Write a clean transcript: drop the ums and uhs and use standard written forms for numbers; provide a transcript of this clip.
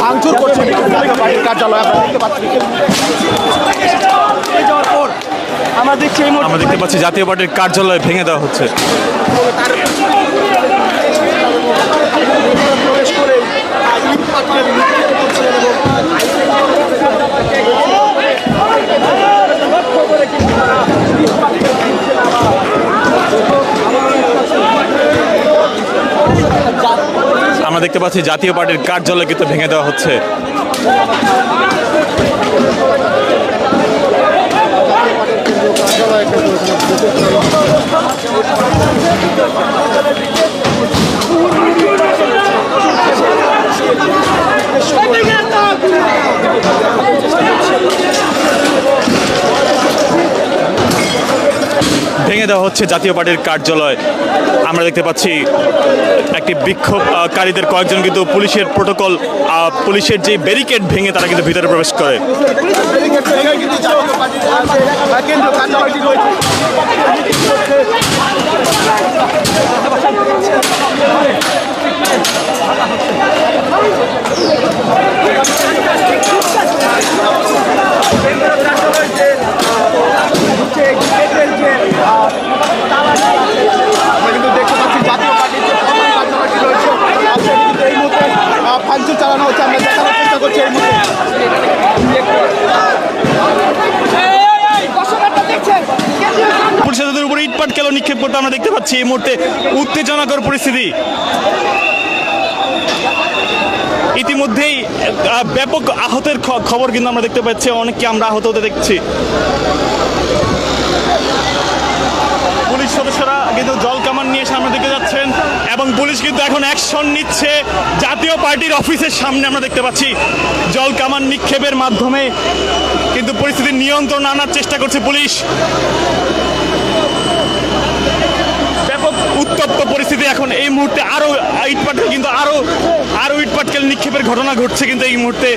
ভাঙচুর করছে কার্যালয় দেখতে পাচ্ছি। আমরা দেখতে পাচ্ছি জাতীয় পার্টির কার্যালয় ভেঙে দেওয়া হচ্ছে। আমরা দেখতে পাচ্ছি জাতীয় পার্টির কার্যালয় কিন্তু ভেঙে দেওয়া হচ্ছে। ভেঙে দেওয়া হচ্ছে জাতীয় পার্টির কার্যালয়। আমরা দেখতে পাচ্ছি একটি বিক্ষোভকারীদের কয়েকজন কিন্তু পুলিশের প্রোটোকল, পুলিশের যে ব্যারিকেড ভেঙে তারা কিন্তু ভিতরে প্রবেশ করে। ভাঙচুর চালানো হচ্ছে, আমরা দেখানোর চেষ্টা করছি এই মুহূর্তে। পুলিশের উপরে ইট পাটকেল নিক্ষেপ করতে আমরা দেখতে পাচ্ছি এই মুহূর্তে উত্তেজনাকর পরিস্থিতি। ইতিমধ্যেই ব্যাপক আহতের খবর কিন্তু আমরা দেখতে পাচ্ছি, অনেককে আমরা আহত হতে দেখছি। পুলিশ সদস্যরা কিন্তু জল কামান নিয়ে সামনে দিকে যাচ্ছেন এবং পুলিশ কিন্তু এখন অ্যাকশন নিচ্ছে জাতীয় পার্টির অফিসের সামনে। আমরা দেখতে পাচ্ছি জল কামান নিক্ষেপের মাধ্যমে কিন্তু পরিস্থিতি নিয়ন্ত্রণ আনার চেষ্টা করছে পুলিশ। ব্যাপক উত্তপ্ত পরিস্থিতি এখন এই মুহূর্তে। আরো ইটপাটকেল কিন্তু আরো ইটপাটকেল নিক্ষেপের ঘটনা ঘটছে কিন্তু এই মুহূর্তে।